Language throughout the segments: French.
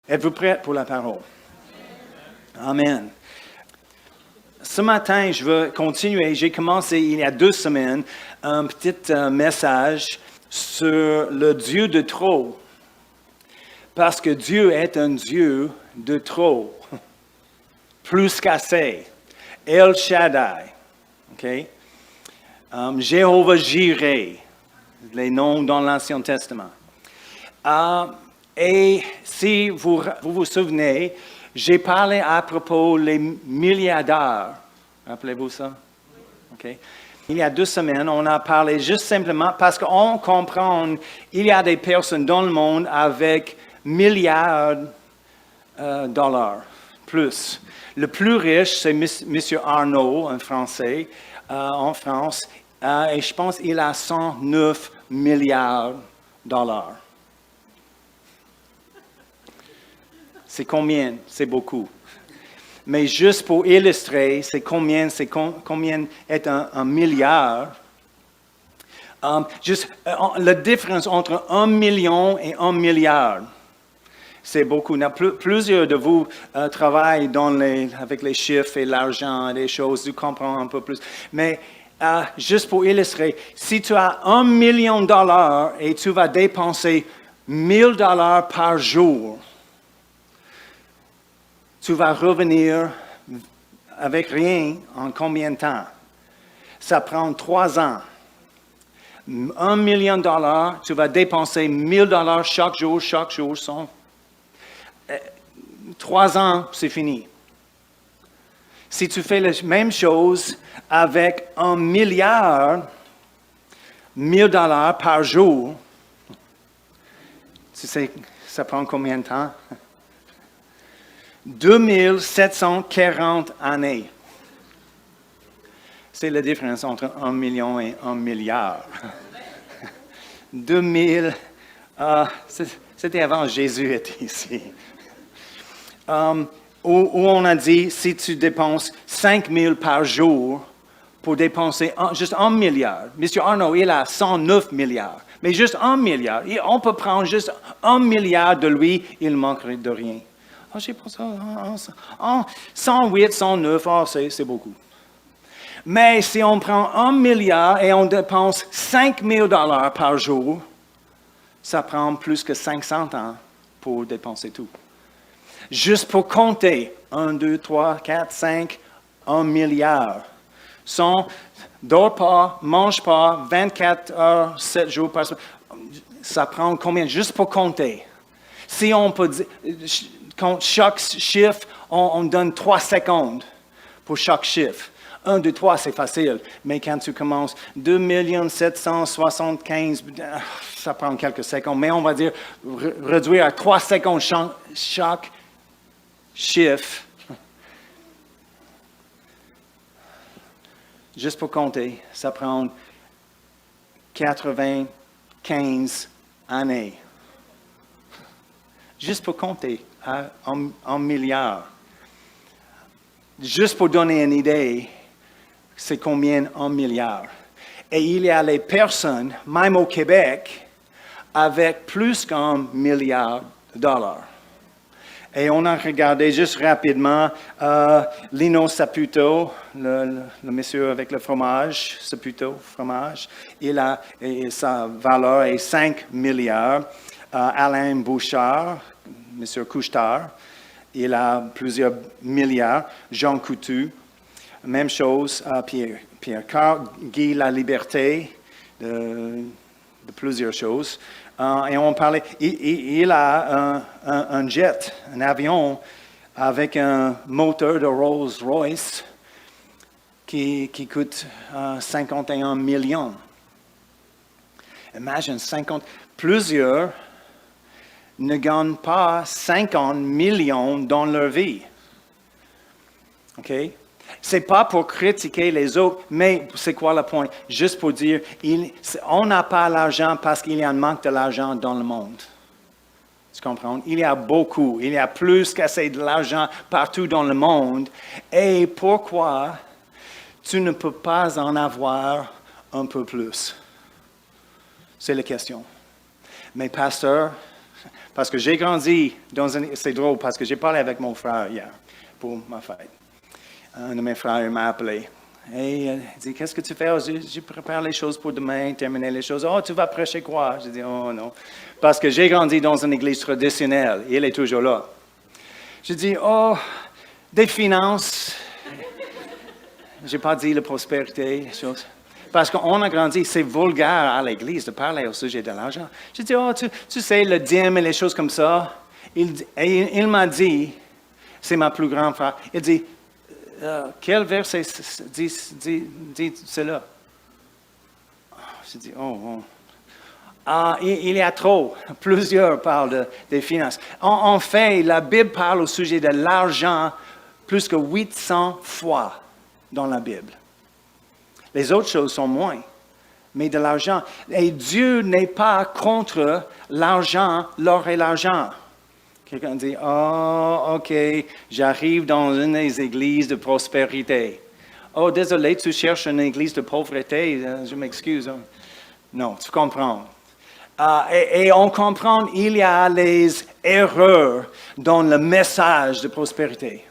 Êtes-vous prêts pour la parole? Amen. Ce matin, je veux continuer. J'ai commencé il y a 2 semaines un petit message sur le Dieu de trop. Parce que Dieu est un Dieu de trop. Plus qu'assez. El Shaddai. Okay? Jéhovah Jireh. Les noms dans l'Ancien Testament. Et si vous vous souvenez, j'ai parlé à propos des milliardaires. Rappelez-vous ça? Okay. Il y a 2 semaines, on a parlé juste simplement parce qu'on comprend il y a des personnes dans le monde avec milliards de dollars, plus. Le plus riche, c'est M. Arnault, un Français, en France, et je pense qu'il a 109 milliards de dollars. C'est combien? C'est beaucoup. Mais juste pour illustrer, c'est combien est un milliard. La différence entre 1 million et 1 milliard, c'est beaucoup. Plusieurs de vous travaillent avec les chiffres et l'argent et les choses, vous comprenez un peu plus. Mais juste pour illustrer, si tu as 1 million de dollars et tu vas dépenser 1 000 dollars par jour, tu vas revenir avec rien en combien de temps? Ça prend 3 ans. 1 million de dollars, tu vas dépenser 1 000 dollars chaque jour. 3 ans, c'est fini. Si tu fais la même chose avec 1 milliard, 1 000 dollars par jour, tu sais, ça prend combien de temps? 2740 années. C'est la différence entre 1 million et 1 milliard. 2000, c'était avant Jésus était ici. Où on a dit, si tu dépenses 5 000 par jour pour dépenser juste 1 milliard. M. Arnault, il a 109 milliards. Mais juste 1 milliard. On peut prendre juste 1 milliard de lui, il ne manquerait de rien. J'ai pensé, 108, 109, c'est beaucoup. Mais si on prend 1 milliard et on dépense 5 000 dollars par jour, ça prend plus que 500 ans pour dépenser tout. Juste pour compter, 1, 2, 3, 4, 5, 1 milliard. Dors pas, mange pas, 24 heures, 7 jours par semaine. Ça prend combien? Juste pour compter. Si on peut dire, quand chaque chiffre, on donne 3 secondes pour chaque chiffre. 1, 2, 3, c'est facile. Mais quand tu commences 2 775 000, ça prend quelques secondes. Mais on va dire réduire à 3 secondes chaque chiffre. Juste pour compter, ça prend 95 années. Juste pour compter. Un milliard. Juste pour donner une idée, c'est combien 1 milliard. Et il y a les personnes, même au Québec, avec plus qu'1 milliard de dollars. Et on a regardé juste rapidement Lino Saputo, le monsieur avec le fromage, Saputo, fromage, sa valeur est 5 milliards. Alain Bouchard, M. Couche-Tard, il a plusieurs milliards. Jean Coutu, même chose. Pierre Carl, Guy Laliberté, de plusieurs choses. Et on parlait, il a un jet, un avion avec un moteur de Rolls-Royce qui coûte 51 millions. Imagine, plusieurs ne gagnent pas 50 millions dans leur vie. OK? C'est pas pour critiquer les autres, mais c'est quoi le point? Juste pour dire, on n'a pas l'argent parce qu'il y a un manque de l'argent dans le monde. Tu comprends? Il y a beaucoup, il y a plus qu'assez de l'argent partout dans le monde. Et pourquoi tu ne peux pas en avoir un peu plus? C'est la question. Mais pasteur, Parce que j'ai grandi c'est drôle, parce que j'ai parlé avec mon frère hier pour ma fête. Un de mes frères il m'a appelé. Et il dit, qu'est-ce que tu fais? Oh, je prépare les choses pour demain, terminer les choses. Oh, tu vas prêcher quoi? Je dis, oh non. Parce que j'ai grandi dans une église traditionnelle. Il est toujours là. Je dis, oh, des finances. Je n'ai pas dit la prospérité, les choses. Parce qu'on a grandi, c'est vulgaire à l'église de parler au sujet de l'argent. Je dis, oh, tu sais, le dîme et les choses comme ça. Il m'a dit, c'est ma plus grande frère, il dit, quel verset dit cela? Je dis, oh. Il y a trop. Plusieurs parlent des finances. En fait, la Bible parle au sujet de l'argent plus que 800 fois dans la Bible. Les autres choses sont moins, mais de l'argent. Et Dieu n'est pas contre l'argent, l'or et l'argent. Quelqu'un dit, oh, OK, j'arrive dans une des églises de prospérité. Oh, désolé, tu cherches une église de pauvreté, je m'excuse. Non, tu comprends. Et on comprend, il y a les erreurs dans le message de prospérité.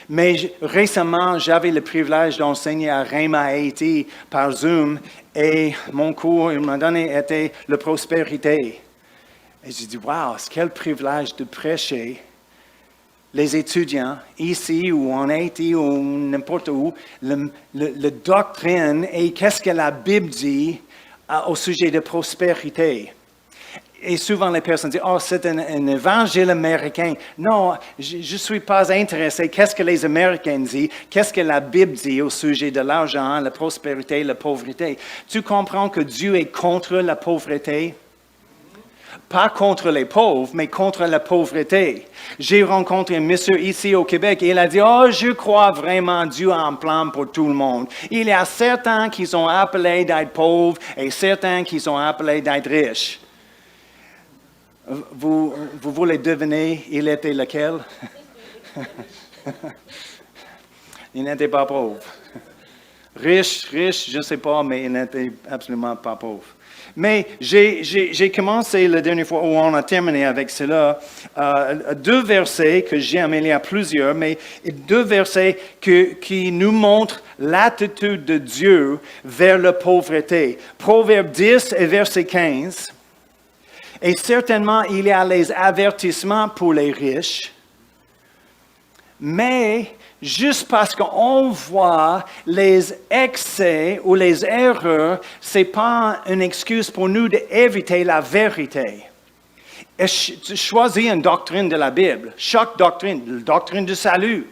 Mais récemment, j'avais le privilège d'enseigner à Rhema Haïti par Zoom et mon cours, il m'a donné, était la prospérité. Et j'ai dit, wow, quel privilège de prêcher les étudiants ici ou en Haïti ou n'importe où, la doctrine et qu'est-ce que la Bible dit au sujet de prospérité. Et souvent les personnes disent, oh, c'est un évangile américain. Non, je ne suis pas intéressé. Qu'est-ce que les Américains disent? Qu'est-ce que la Bible dit au sujet de l'argent, la prospérité, la pauvreté? Tu comprends que Dieu est contre la pauvreté? Pas contre les pauvres, mais contre la pauvreté. J'ai rencontré un monsieur ici au Québec et il a dit, oh, je crois vraiment Dieu a un plan pour tout le monde. Il y a certains qui sont appelés d'être pauvres et certains qui sont appelés d'être riches. Vous voulez deviner, il était lequel? Il n'était pas pauvre. Riche, je ne sais pas, mais il n'était absolument pas pauvre. Mais j'ai commencé la dernière fois où on a terminé avec cela, deux versets que j'aime, il y a plusieurs, mais deux versets qui nous montrent l'attitude de Dieu vers la pauvreté. Proverbe 10 et verset 15. Et certainement, il y a les avertissements pour les riches, mais juste parce qu'on voit les excès ou les erreurs, ce n'est pas une excuse pour nous d'éviter la vérité. Et choisis une doctrine de la Bible. Chaque doctrine, la doctrine du salut,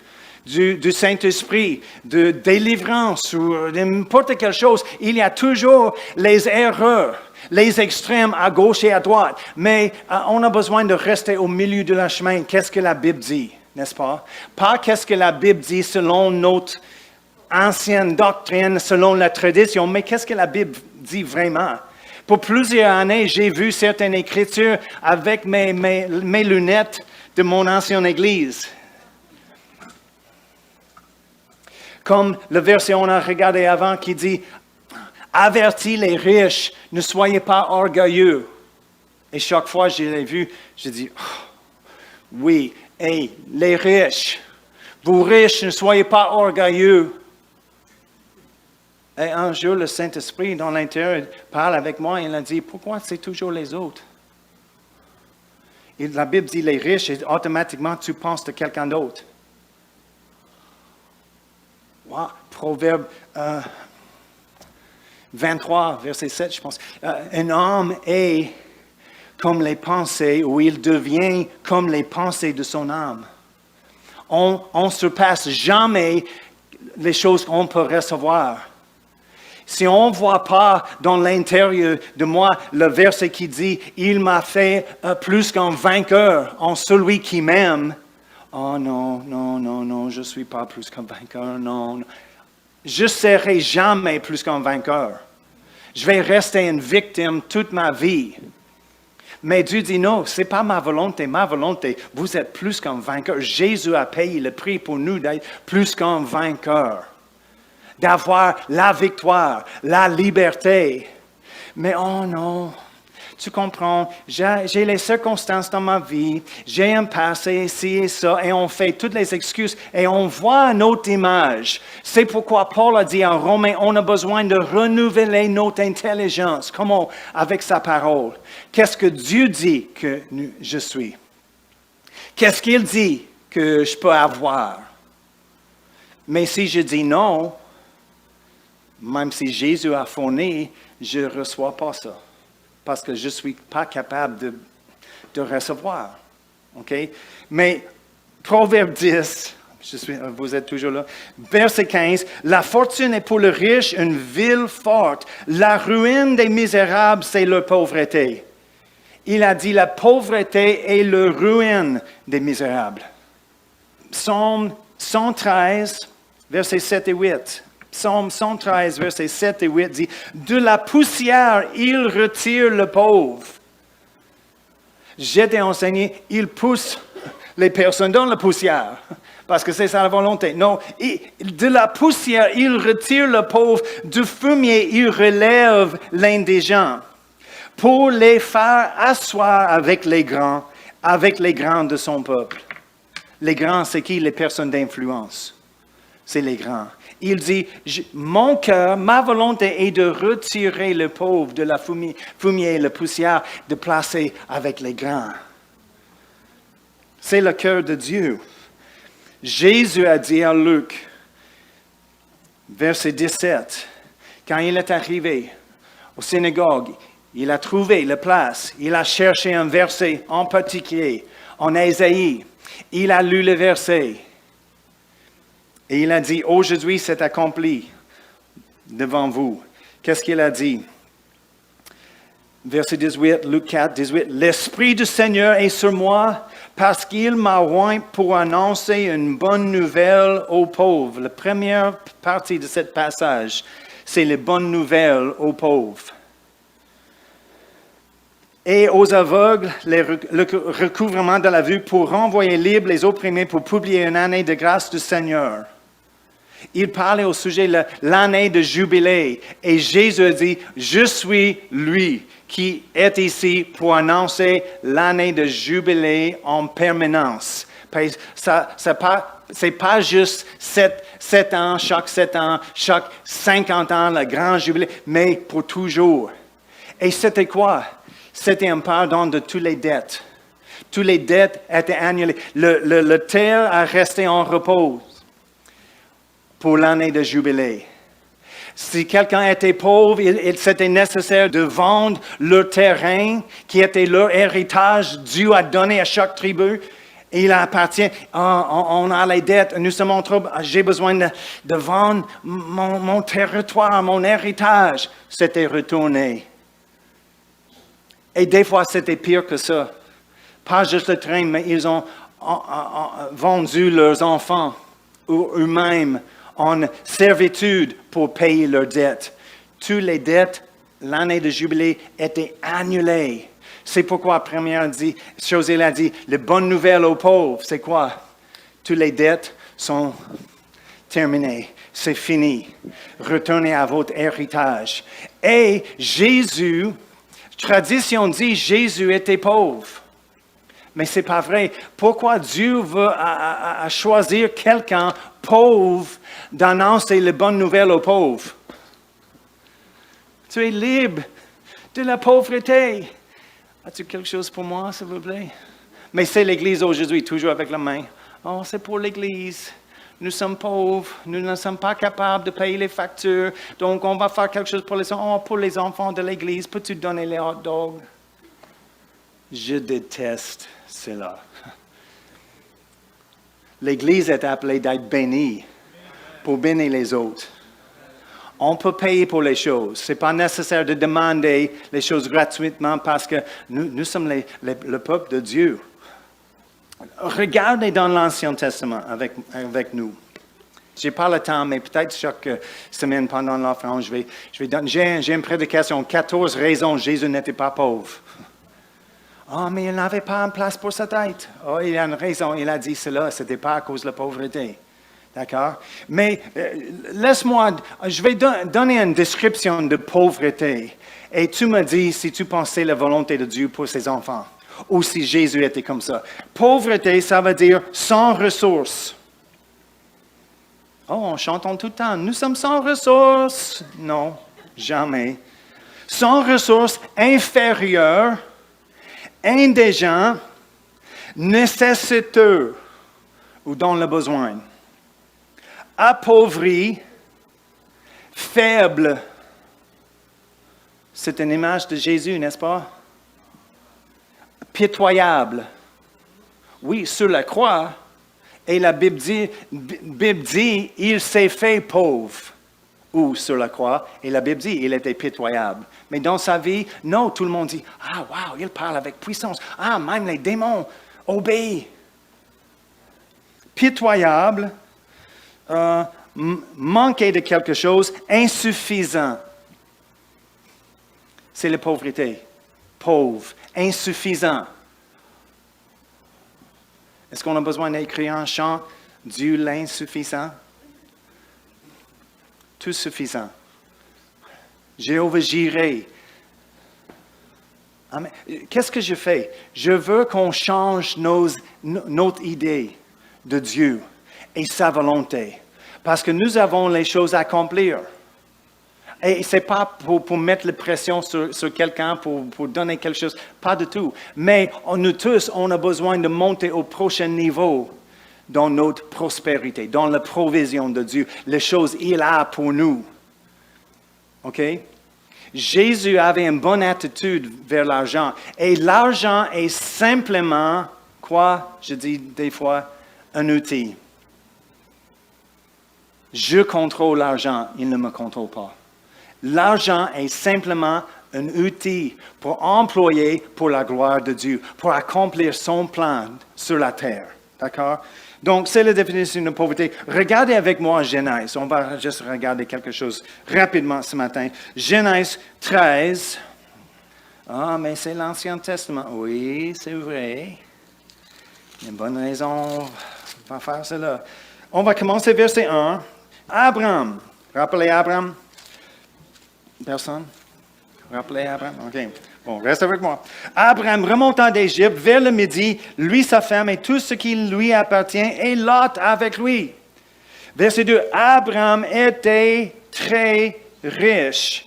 du Saint-Esprit, de délivrance ou n'importe quelle chose, il y a toujours les erreurs, les extrêmes à gauche et à droite. Mais on a besoin de rester au milieu de la chemin. Qu'est-ce que la Bible dit? N'est-ce pas? Pas qu'est-ce que la Bible dit selon notre ancienne doctrine, selon la tradition, mais qu'est-ce que la Bible dit vraiment? Pour plusieurs années, j'ai vu certaines écritures avec mes lunettes de mon ancienne église. Comme le verset qu'on a regardé avant qui dit « Avertis les riches, ne soyez pas orgueilleux. » Et chaque fois que je l'ai vu, je dis « Oui, hey, les riches, vous riches, ne soyez pas orgueilleux. » Et un jour, le Saint-Esprit, dans l'intérieur, parle avec moi et il a dit, pourquoi c'est toujours les autres? Et la Bible dit les riches et automatiquement tu penses de quelqu'un d'autre. Wow. Proverbe 23, verset 7, je pense. Un homme est comme les pensées, ou il devient comme les pensées de son âme. On ne surpasse jamais les choses qu'on peut recevoir. Si on ne voit pas dans l'intérieur de moi le verset qui dit « Il m'a fait plus qu'un vainqueur en celui qui m'aime », oh non, je ne suis pas plus qu'un vainqueur, non. Je ne serai jamais plus qu'un vainqueur. Je vais rester une victime toute ma vie. Mais Dieu dit non, ce n'est pas ma volonté. Vous êtes plus qu'un vainqueur. Jésus a payé le prix pour nous d'être plus qu'un vainqueur. D'avoir la victoire, la liberté. Mais oh non, tu comprends, j'ai les circonstances dans ma vie, j'ai un passé, ci et ça, et on fait toutes les excuses, et on voit notre image. C'est pourquoi Paul a dit en Romains, on a besoin de renouveler notre intelligence. Comment? Avec sa parole. Qu'est-ce que Dieu dit que je suis? Qu'est-ce qu'il dit que je peux avoir? Mais si je dis non, même si Jésus a fourni, je ne reçois pas ça. Parce que je ne suis pas capable de recevoir. OK? Mais Proverbe 10, vous êtes toujours là, verset 15, « La fortune est pour le riche une ville forte. La ruine des misérables, c'est leur pauvreté. » Il a dit, la pauvreté est la ruine des misérables. Psaume 113, versets 7 et 8. Psaume 113, versets 7 et 8 dit, « De la poussière, il retire le pauvre. » J'étais enseigné, il pousse les personnes dans la poussière, parce que c'est sa volonté. Non, de la poussière, il retire le pauvre. Du fumier, il relève l'indigent pour les faire asseoir avec les grands de son peuple. Les grands, c'est qui? Les personnes d'influence. C'est les grands. Il dit, mon cœur, ma volonté est de retirer le pauvre de la fumier et la poussière, de placer avec les grands. C'est le cœur de Dieu. Jésus a dit à Luc, verset 17, quand il est arrivé au synagogue, il a trouvé la place, il a cherché un verset en particulier, en Ésaïe. Il a lu le verset. Et il a dit, aujourd'hui c'est accompli devant vous. Qu'est-ce qu'il a dit? Verset 18, Luc 4, 18. L'Esprit du Seigneur est sur moi parce qu'il m'a oint pour annoncer une bonne nouvelle aux pauvres. La première partie de ce passage, c'est les bonnes nouvelles aux pauvres. Et aux aveugles, le recouvrement de la vue pour renvoyer libres les opprimés, pour publier une année de grâce du Seigneur. Il parlait au sujet de l'année de jubilé. Et Jésus a dit, je suis lui qui est ici pour annoncer l'année de jubilé en permanence. C'est pas juste 7 ans, chaque 7 ans, chaque 50 ans, le grand jubilé, mais pour toujours. Et c'était quoi? C'était un pardon de toutes les dettes. Toutes les dettes étaient annulées. Le terre a resté en repos pour l'année de jubilé. Si quelqu'un était pauvre, c'était nécessaire de vendre leur terrain, qui était leur héritage, Dieu a donné à chaque tribu. Il appartient, on a les dettes, nous sommes en trouble, j'ai besoin de vendre mon territoire, mon héritage. C'était retourné. Et des fois, c'était pire que ça. Pas juste le train, mais ils ont vendu leurs enfants ou eux-mêmes en servitude pour payer leurs dettes. Toutes les dettes, l'année de jubilé, étaient annulées. C'est pourquoi, première chose, il a dit, les bonnes nouvelles aux pauvres, c'est quoi? Toutes les dettes sont terminées. C'est fini. Retournez à votre héritage. Et Jésus, tradition dit, Jésus était pauvre. Mais ce n'est pas vrai. Pourquoi Dieu veut choisir quelqu'un pauvre d'annoncer les bonnes nouvelles aux pauvres? Tu es libre de la pauvreté. As-tu quelque chose pour moi, s'il vous plaît? Mais c'est l'Église aujourd'hui, toujours avec la main. Oh, c'est pour l'Église. Nous sommes pauvres, nous ne sommes pas capables de payer les factures, donc on va faire quelque chose pour les enfants de l'Église. Peux-tu donner les hot dogs? Je déteste cela. L'Église est appelée d'être bénie pour bénir les autres. On peut payer pour les choses. Ce n'est pas nécessaire de demander les choses gratuitement parce que nous sommes le peuple de Dieu. Regardez dans l'Ancien Testament avec nous. Je n'ai pas le temps, mais peut-être chaque semaine pendant l'offrande, j'ai une prédication, 14 raisons Jésus n'était pas pauvre. Oh, mais il n'avait pas une place pour sa tête. Oh, il y a une raison, il a dit cela, ce n'était pas à cause de la pauvreté. D'accord? Mais laisse-moi, je vais donner une description de pauvreté. Et tu me dis si tu pensais la volonté de Dieu pour ses enfants. Ou si Jésus était comme ça. Pauvreté, ça veut dire sans ressources. Oh, on chante tout le temps. Nous sommes sans ressources. Non, jamais. Sans ressources, inférieurs, indigents, nécessiteux ou dans le besoin. Appauvri, faible. C'est une image de Jésus, n'est-ce pas? Pitoyable. Oui, sur la croix. Et la Bible dit, il s'est fait pauvre. Ou sur la croix. Et la Bible dit, il était pitoyable. Mais dans sa vie, non, tout le monde dit, ah, wow, il parle avec puissance. Ah, même les démons obéissent. Pitoyable. Manquer de quelque chose, insuffisant. C'est la pauvreté. Pauvre, insuffisant. Est-ce qu'on a besoin d'écrire un chant, Dieu l'insuffisant? Tout suffisant. Jéhovah Jireh. Amen. Qu'est-ce que je fais? Je veux qu'on change notre idée de Dieu et sa volonté. Parce que nous avons les choses à accomplir. Et ce n'est pas pour mettre la pression sur quelqu'un, pour donner quelque chose. Pas du tout. Mais nous tous, on a besoin de monter au prochain niveau dans notre prospérité, dans la provision de Dieu. Les choses qu'il a pour nous. OK? Jésus avait une bonne attitude vers l'argent. Et l'argent est simplement, quoi? Je dis des fois, un outil. Je contrôle l'argent, il ne me contrôle pas. L'argent est simplement un outil pour employer pour la gloire de Dieu, pour accomplir son plan sur la terre. D'accord? Donc, c'est la définition de pauvreté. Regardez avec moi Genèse. On va juste regarder quelque chose rapidement ce matin. Genèse 13. Ah, mais c'est l'Ancien Testament. Oui, c'est vrai. Il y a une bonne raison. On va faire cela. On va commencer verset 1. Abraham. Rappelez Abraham? Personne? Rappelez Abraham? OK. Bon, reste avec moi. Abraham remontant d'Égypte vers le midi, lui, sa femme et tout ce qui lui appartient, et Lot avec lui. Verset 2. Abraham était très riche.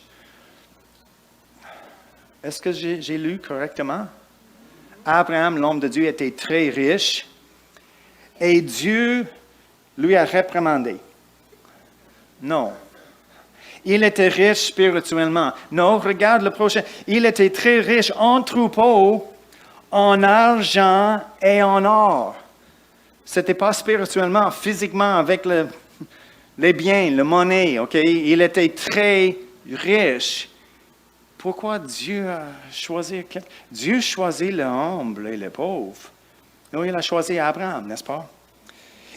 Est-ce que j'ai lu correctement? Abraham, l'homme de Dieu, était très riche et Dieu lui a réprimandé. Non. Il était riche spirituellement. Non, regarde le prochain. Il était très riche en troupeaux, en argent et en or. Ce n'était pas spirituellement, physiquement, avec les biens, la monnaie. OK? Il était très riche. Pourquoi Dieu a choisi quelqu'un? Dieu choisit le humble et le pauvre. Non, il a choisi Abraham, n'est-ce pas?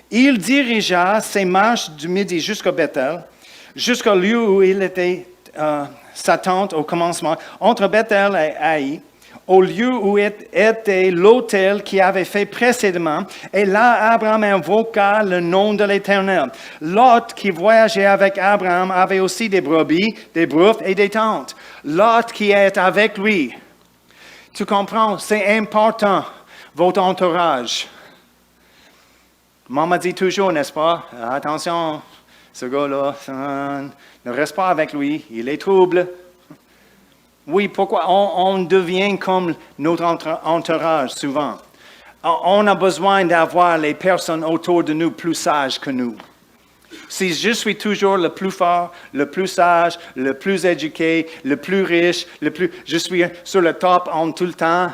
Il dirigea ses marches du midi jusqu'au Bethel, jusqu'au lieu où il était sa tente au commencement, entre Bethel et Haï, au lieu où était l'autel qu'il avait fait précédemment. Et là, Abraham invoqua le nom de l'Éternel. Lot, qui voyageait avec Abraham, avait aussi des brebis, des bouffes et des tentes. Lot qui est avec lui. Tu comprends? C'est important, votre entourage. Maman dit toujours, n'est-ce pas? Attention, ce gars-là, ne reste pas avec lui, il est trouble. Oui, pourquoi? On devient comme notre entourage souvent. On a besoin d'avoir les personnes autour de nous plus sages que nous. Si je suis toujours le plus fort, le plus sage, le plus éduqué, le plus riche, je suis sur le top en tout le temps,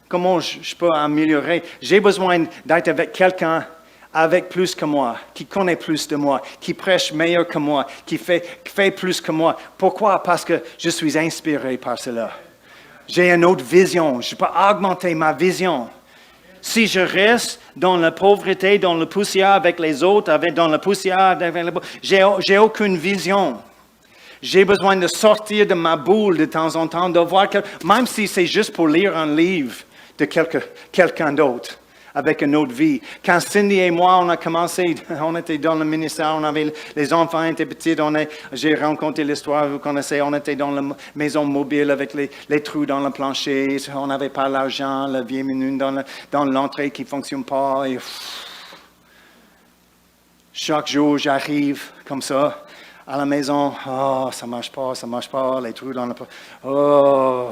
comment je peux améliorer? J'ai besoin d'être avec quelqu'un avec plus que moi, qui connaît plus de moi, qui prêche meilleur que moi, qui fait plus que moi. Pourquoi? Parce que je suis inspiré par cela. J'ai une autre vision. Je peux augmenter ma vision. Si je reste dans la pauvreté, dans la poussière avec les autres, dans la poussière avec les autres, j'ai aucune vision. J'ai besoin de sortir de ma boule de temps en temps, de voir, même si c'est juste pour lire un livre de quelqu'un d'autre. avec une autre vie. Quand Cindy et moi, on a commencé, on était dans le ministère, on avait, les enfants étaient petits, j'ai rencontré l'histoire, vous connaissez, on était dans la maison mobile avec les trous dans le plancher, on n'avait pas l'argent, la vieille menu dans l'entrée qui ne fonctionne pas. Et, chaque jour, j'arrive comme ça à la maison, oh, ça marche pas, les trous dans le... Oh.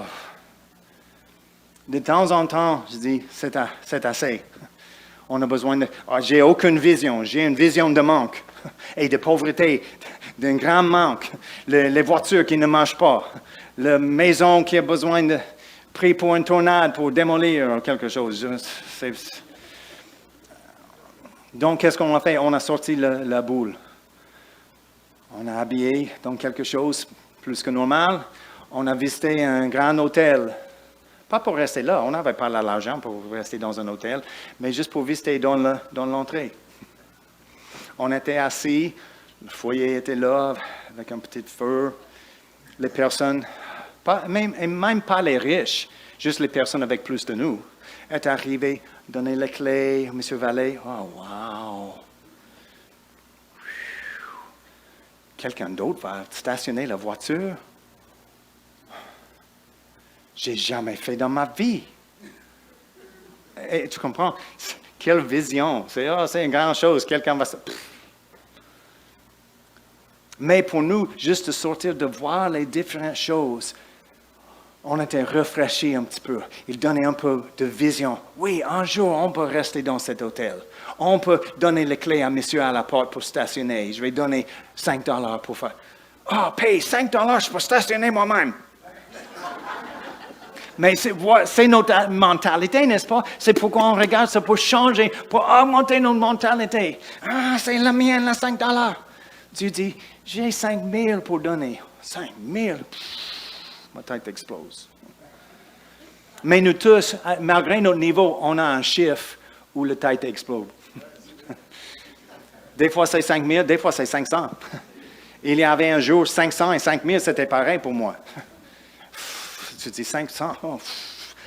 De temps en temps, je dis, c'est assez. On a besoin de... Oh, j'ai aucune vision, j'ai une vision de manque et de pauvreté, d'un grand manque. Les voitures qui ne marchent pas, la maison qui a besoin de pris pour une tornade, pour démolir quelque chose. Donc, qu'est-ce qu'on a fait? On a sorti la boule. On a habillé dans quelque chose plus que normal. On a visité un grand hôtel. Pas pour rester là, on n'avait pas l'argent pour rester dans un hôtel, mais juste pour visiter dans l'entrée. On était assis, le foyer était là, avec un petit feu. Les personnes, même pas les riches, juste les personnes avec plus de nous, étaient arrivées, donner les clés, M. Vallée. Oh, wow! Quelqu'un d'autre va stationner la voiture. J'ai jamais fait dans ma vie. Et tu comprends? Quelle vision. C'est une grande chose. Quelqu'un va se... Mais pour nous, juste de sortir, de voir les différentes choses, on était rafraîchis un petit peu. Il donnait un peu de vision. Oui, un jour, on peut rester dans cet hôtel. On peut donner les clés à monsieur à la porte pour stationner. Je vais donner $5 pour faire. Oh, paye $5, je peux stationner moi-même. Mais c'est notre mentalité, n'est-ce pas? C'est pourquoi on regarde ça pour changer, pour augmenter notre mentalité. Ah, c'est la mienne, les $5. Tu dis, j'ai 5 000 pour donner. 5 000, ma tête explose. Mais nous tous, malgré notre niveau, on a un chiffre où la tête explose. Des fois, c'est 5 000, des fois, c'est 500. Il y avait un jour 500 et 5 000, c'était pareil pour moi. Tu dis 500, oh,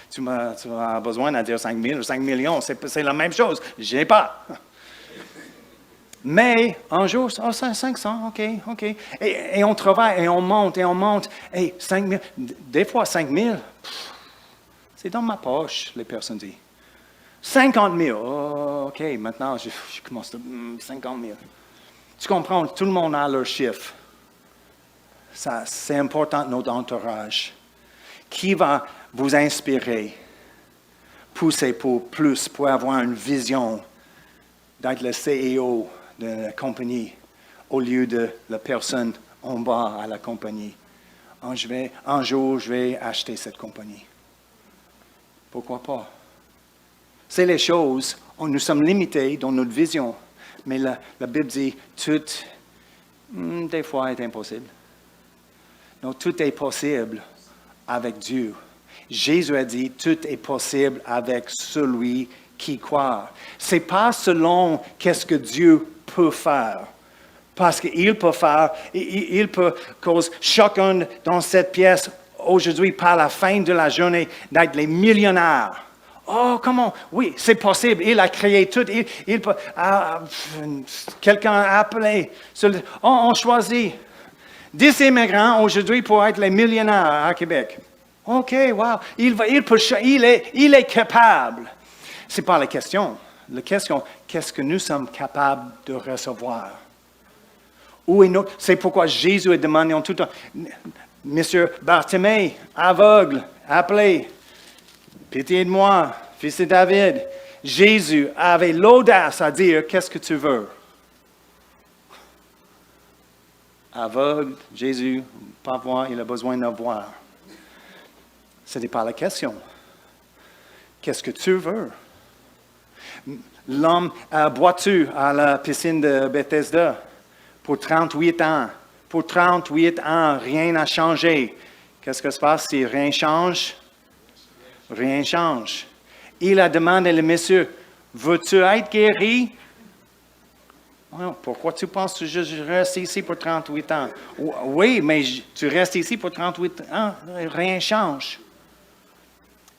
tu as besoin de dire 5 000 ou 5 millions, c'est la même chose. Je n'ai pas. Mais un jour, oh, 500, OK. Et on travaille et on monte. Et 5 000, des fois 5 000, c'est dans ma poche, les personnes disent. 50 000, oh, OK, maintenant je commence à 50 000. Tu comprends, tout le monde a leur chiffre. Ça, c'est important, notre entourage. Qui va vous inspirer, pousser pour plus, pour avoir une vision d'être le CEO de la compagnie au lieu de la personne en bas à la compagnie? Un jour, je vais acheter cette compagnie. Pourquoi pas? C'est les choses, nous sommes limités dans notre vision, mais la Bible dit tout, des fois, est impossible. Donc, tout est possible avec Dieu. Jésus a dit, tout est possible avec celui qui croit. Ce n'est pas selon qu'est-ce que Dieu peut faire. Parce qu'il peut faire, il peut cause chacun dans cette pièce, aujourd'hui, par la fin de la journée, d'être les millionnaires. Oh, comment? Oui, c'est possible. Il a créé tout. Il peut... quelqu'un a appelé. On choisit 10 immigrants aujourd'hui pour être les millionnaires à Québec. OK, wow. Il est capable. Ce n'est pas la question. La question, qu'est-ce que nous sommes capables de recevoir? C'est pourquoi Jésus a demandé en tout temps, Monsieur Bartimée, aveugle, appelé, pitié de moi, fils de David. Jésus avait l'audace à dire, qu'est-ce que tu veux? Aveugle, Jésus, pas voir, il a besoin de voir. Ce n'est pas la question. Qu'est-ce que tu veux? L'homme a boitu à la piscine de Bethesda pour 38 ans. Pour 38 ans, rien n'a changé. Qu'est-ce que se passe si rien change? Rien change. Il a demandé au monsieur, veux-tu être guéri? Pourquoi tu penses que je reste ici pour 38 ans? Oui, mais tu restes ici pour 38 ans, rien ne change.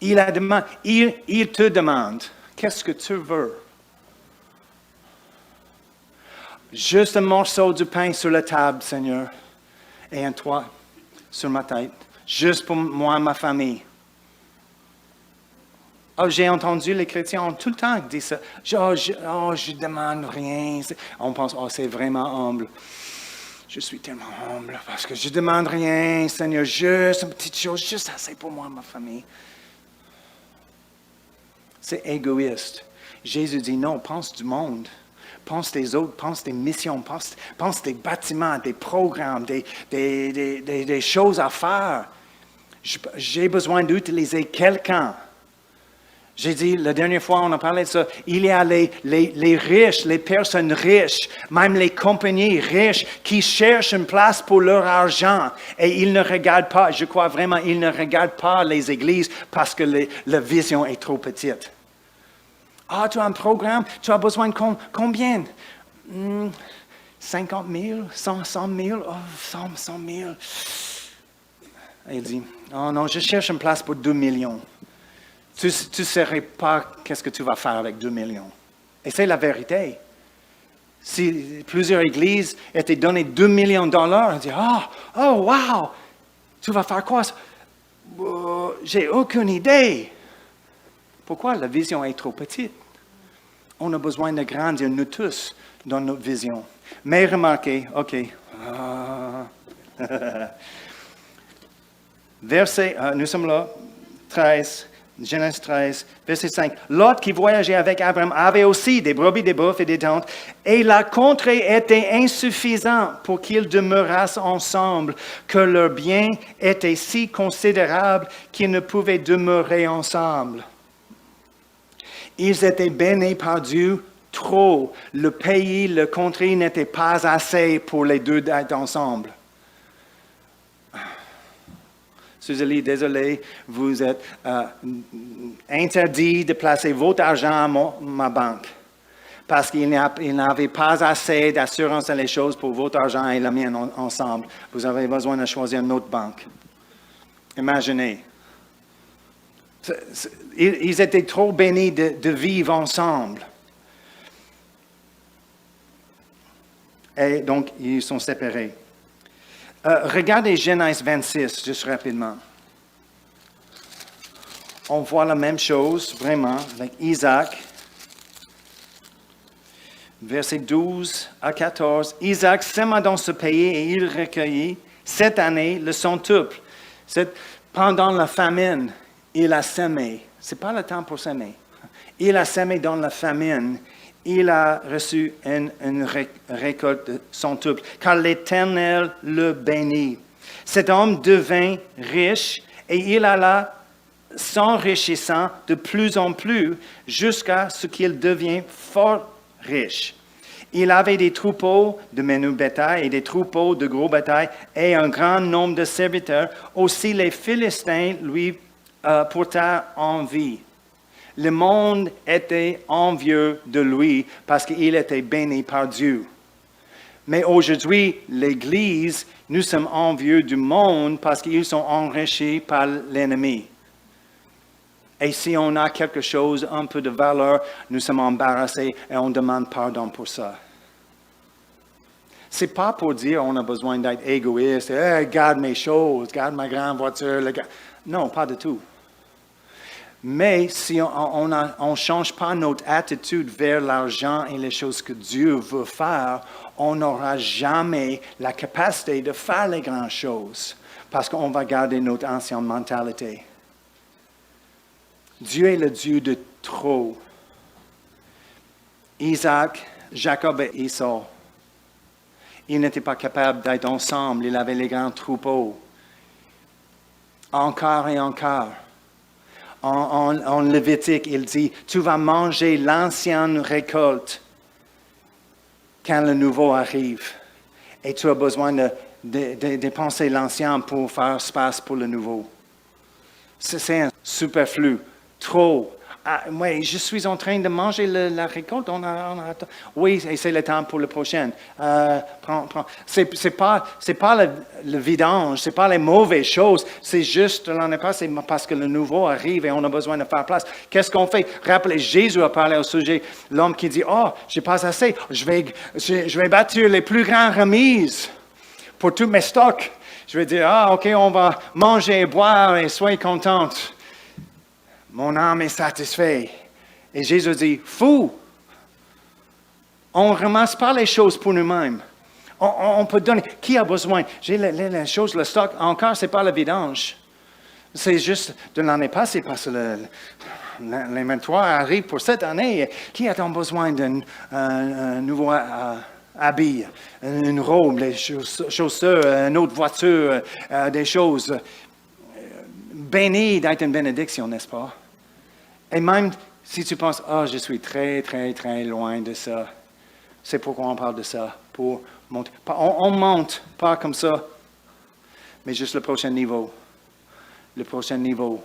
Il te demande, Qu'est-ce que tu veux? Juste un morceau de pain sur la table, Seigneur, et un toit sur ma tête, juste pour moi et ma famille. Oh, j'ai entendu les chrétiens ont tout le temps dit ça. Je demande rien. On pense, c'est vraiment humble. Je suis tellement humble parce que je ne demande rien, Seigneur, juste une petite chose, juste assez pour moi et ma famille. C'est égoïste. Jésus dit non, pense du monde. Pense des autres, pense des missions, pense des bâtiments, des programmes, des choses à faire. J'ai besoin d'utiliser quelqu'un. J'ai dit, la dernière fois, on a parlé de ça, il y a les riches, les personnes riches, même les compagnies riches qui cherchent une place pour leur argent et ils ne regardent pas, je crois vraiment, ils ne regardent pas les églises parce que la vision est trop petite. Ah, tu as un programme, tu as besoin de combien? 50 000, 100 000, oh, 100 000. Et il dit, oh non, je cherche une place pour 2 millions. Tu ne saurais pas qu'est-ce que tu vas faire avec 2 millions. Et c'est la vérité. Si plusieurs églises étaient données 2 millions de dollars, on dit, oh, wow, tu vas faire quoi? J'ai aucune idée. Pourquoi la vision est trop petite? On a besoin de grandir, nous tous, dans notre vision. Mais remarquez, OK. Verset, nous sommes là, 13. Genèse 13, verset 5. Lot, qui voyageait avec Abraham, avait aussi des brebis, des bœufs et des tentes, et la contrée était insuffisante pour qu'ils demeurassent ensemble, que leurs biens étaient si considérables qu'ils ne pouvaient demeurer ensemble. Ils étaient bénis par Dieu trop. Le pays, le contrée n'était pas assez pour les deux d'être ensemble. Suzy, désolé, vous êtes interdit de placer votre argent à ma banque parce qu'il n'avait pas assez d'assurance dans les choses pour votre argent et la mienne ensemble. Vous avez besoin de choisir une autre banque. Imaginez. Ils étaient trop bénis de vivre ensemble. Et donc, ils sont séparés. Regardez Genèse 26, juste rapidement. On voit la même chose, vraiment, avec Isaac. Versets 12 à 14. Isaac sema dans ce pays et il recueillit cette année le centuple. Pendant la famine, il a semé. Ce n'est pas le temps pour semer. Il a semé dans la famine. Il a reçu une récolte de centuple, car l'Éternel le bénit. Cet homme devint riche et il alla s'enrichissant de plus en plus jusqu'à ce qu'il devienne fort riche. Il avait des troupeaux de menu bétail et des troupeaux de gros bétail et un grand nombre de serviteurs. Aussi les Philistins lui portèrent envie. Le monde était envieux de lui parce qu'il était béni par Dieu. Mais aujourd'hui, l'Église, nous sommes envieux du monde parce qu'ils sont enrichis par l'ennemi. Et si on a quelque chose, un peu de valeur, nous sommes embarrassés et on demande pardon pour ça. Ce n'est pas pour dire qu'on a besoin d'être égoïste, hey, garde mes choses, garde ma grande voiture. Non, pas du tout. Mais si on ne change pas notre attitude vers l'argent et les choses que Dieu veut faire, on n'aura jamais la capacité de faire les grandes choses parce qu'on va garder notre ancienne mentalité. Dieu est le Dieu de trop. Isaac, Jacob et Esau, ils n'étaient pas capables d'être ensemble. Ils avaient les grands troupeaux. Encore et encore. En Lévitique, il dit, tu vas manger l'ancienne récolte quand le nouveau arrive. Et tu as besoin de dépenser l'ancien pour faire espace pour le nouveau. C'est un superflu, trop, Oui, je suis en train de manger la récolte. Oui, et c'est le temps pour le prochain. Prends. C'est pas le vidange, c'est pas les mauvaises choses. C'est juste l'année passée parce que le nouveau arrive et on a besoin de faire place. Qu'est-ce qu'on fait? Rappelez, Jésus a parlé au sujet l'homme qui dit, j'ai pas assez. Je vais bâtir les plus grandes remises pour tous mes stocks. Je vais dire, OK, on va manger et boire et soyez contente. Mon âme est satisfaite. Et Jésus dit, fou! On ne ramasse pas les choses pour nous-mêmes. On peut donner. Qui a besoin? J'ai les choses, le stock. Encore, ce n'est pas le vidange. C'est juste de l'année passée parce que l'inventoire arrive pour cette année. Qui a besoin d'un nouveau habit, une robe, des chaussures, une autre voiture, des choses? Béni d'être une bénédiction, n'est-ce pas? Et même si tu penses, je suis très, très, très loin de ça, c'est pourquoi on parle de ça, pour monter. On monte pas comme ça, mais juste le prochain niveau. Le prochain niveau.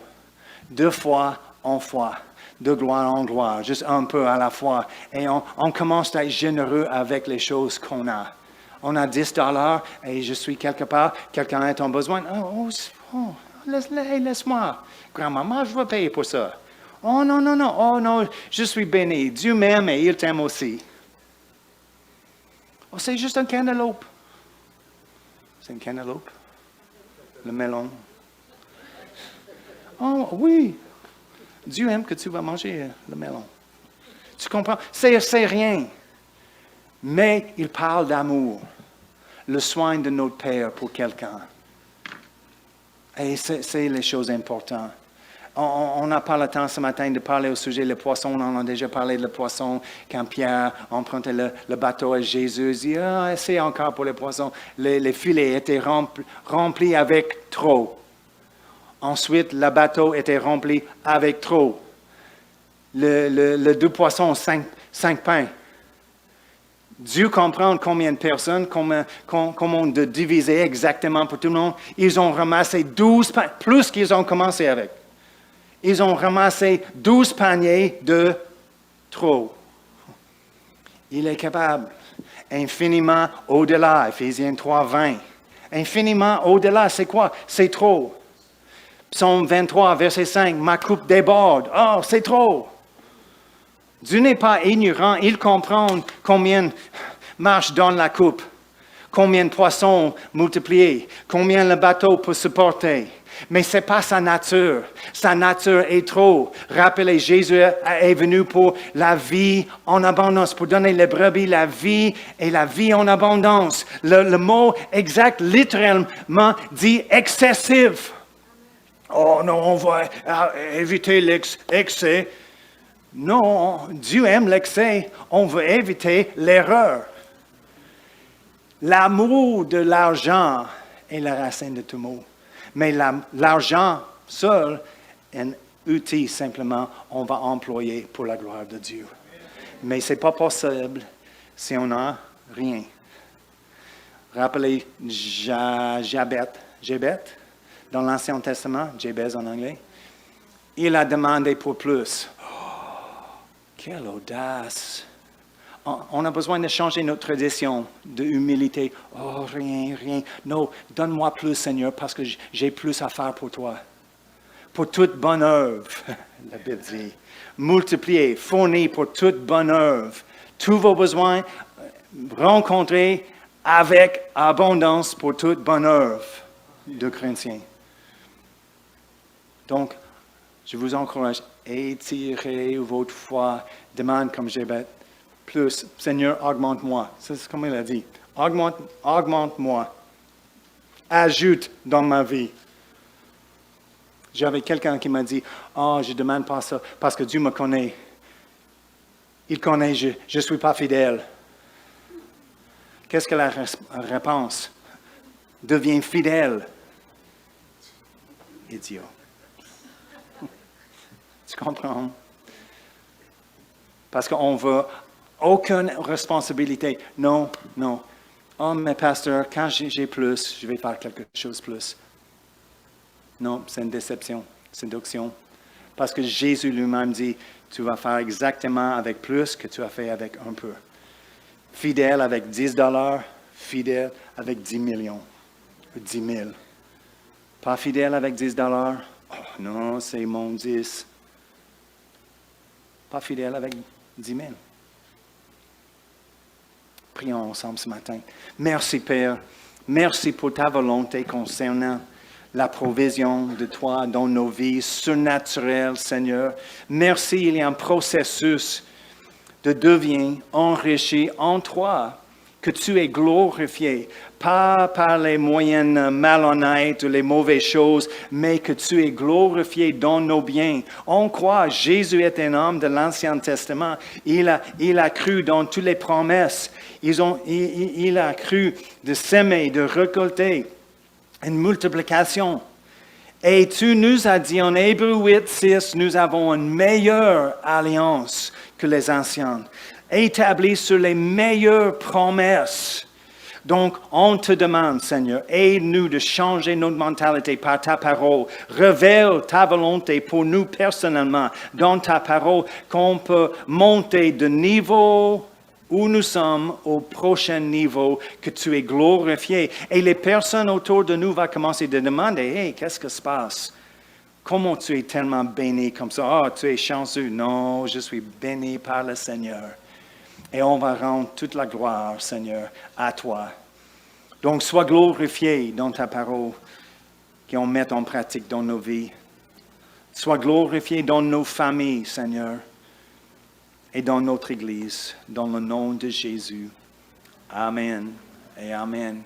De foi en foi, de gloire en gloire, juste un peu à la fois. Et on commence à être généreux avec les choses qu'on a. On a $10 et je suis quelque part, quelqu'un a un besoin. Laisse-moi. Grand-maman, je vais payer pour ça. Oh non, je suis béni. Dieu m'aime et il t'aime aussi. C'est juste un cantaloupe. C'est un cantaloupe? Le melon. Oh oui, Dieu aime que tu vas manger le melon. Tu comprends? C'est rien. Mais il parle d'amour. Le soin de notre Père pour quelqu'un. Et c'est les choses importantes. On n'a pas le temps ce matin de parler au sujet des poissons. On en a déjà parlé de poissons. Quand Pierre empruntait le bateau à Jésus, il dit, c'est encore pour les poissons. Les filets étaient remplis avec trop. Ensuite, le bateau était rempli avec trop. Le 2 poissons, 5 pains. Dieu comprend combien de personnes, comment de diviser exactement pour tout le monde. Ils ont ramassé 12 pains, plus qu'ils ont commencé avec. Ils ont ramassé 12 paniers de trop. Il est capable, infiniment au-delà, Éphésiens 3, 20. Infiniment au-delà, c'est quoi? C'est trop. Psaume 23, verset 5, ma coupe déborde. C'est trop. Dieu n'est pas ignorant, il comprend combien marche dans la coupe, combien de poissons multipliés, combien le bateau peut supporter. Mais ce n'est pas sa nature. Sa nature est trop. Rappelez, Jésus est venu pour la vie en abondance, pour donner les brebis la vie et la vie en abondance. Le mot exact, littéralement, dit excessif. Oh non, on va éviter l'excès. Non, Dieu aime l'excès. On veut éviter l'erreur. L'amour de l'argent est la racine de tout mot. Mais l'argent seul est un outil simplement on va employer pour la gloire de Dieu. Mais ce n'est pas possible si on n'a rien. Rappelez Jabez, dans l'Ancien Testament, Jabez en anglais. Il a demandé pour plus. Quelle audace! On a besoin de changer notre tradition de humilité. Rien. Non, donne-moi plus, Seigneur, parce que j'ai plus à faire pour toi. Pour toute bonne œuvre, la Bible dit. Multiplier, fournir pour toute bonne œuvre. Tous vos besoins rencontrés avec abondance pour toute bonne œuvre. 2 Corinthiens. Donc, je vous encourage, étirez votre foi, demande comme Jabez. Plus, Seigneur, augmente-moi. C'est comme il a dit. Augmente-moi. Ajoute dans ma vie. J'avais quelqu'un qui m'a dit, je ne demande pas ça parce que Dieu me connaît. Il connaît, je ne suis pas fidèle. Qu'est-ce que la réponse? Deviens fidèle. Idiot. Tu comprends? Parce qu'on veut aucune responsabilité. Non. Mais pasteur, quand j'ai plus, je vais faire quelque chose de plus. Non, c'est une déception, séduction. Parce que Jésus lui-même dit, tu vas faire exactement avec plus que tu as fait avec un peu. Fidèle avec 10 $, fidèle avec 10 millions, 10 000. Pas fidèle avec 10 $, oh non, c'est mon 10. Pas fidèle avec 10 000. Prions ensemble ce matin. Merci Père, merci pour ta volonté concernant la provision de toi dans nos vies surnaturelles, Seigneur. Merci, il y a un processus de devenir enrichi en toi, que tu es glorifié, pas par les moyens malhonnêtes ou les mauvaises choses, mais que tu es glorifié dans nos biens. On croit, Jésus est un homme de l'Ancien Testament. Il a cru dans toutes les promesses. Il a cru de s'aimer, de récolter une multiplication. Et tu nous as dit en Hébreux 8, 6, nous avons une meilleure alliance que les anciennes, établie sur les meilleures promesses. Donc, on te demande, Seigneur, aide-nous de changer notre mentalité par ta parole. Révèle ta volonté pour nous personnellement dans ta parole, qu'on peut monter de niveau où nous sommes au prochain niveau, que tu es glorifié. Et les personnes autour de nous vont commencer à demander, « Hey, qu'est-ce qui se passe? Comment tu es tellement béni comme ça? Ah, tu es chanceux. Non, je suis béni par le Seigneur. » Et on va rendre toute la gloire, Seigneur, à toi. Donc, sois glorifié dans ta parole, qu'on mette en pratique dans nos vies. Sois glorifié dans nos familles, Seigneur, et dans notre Église, dans le nom de Jésus. Amen et Amen.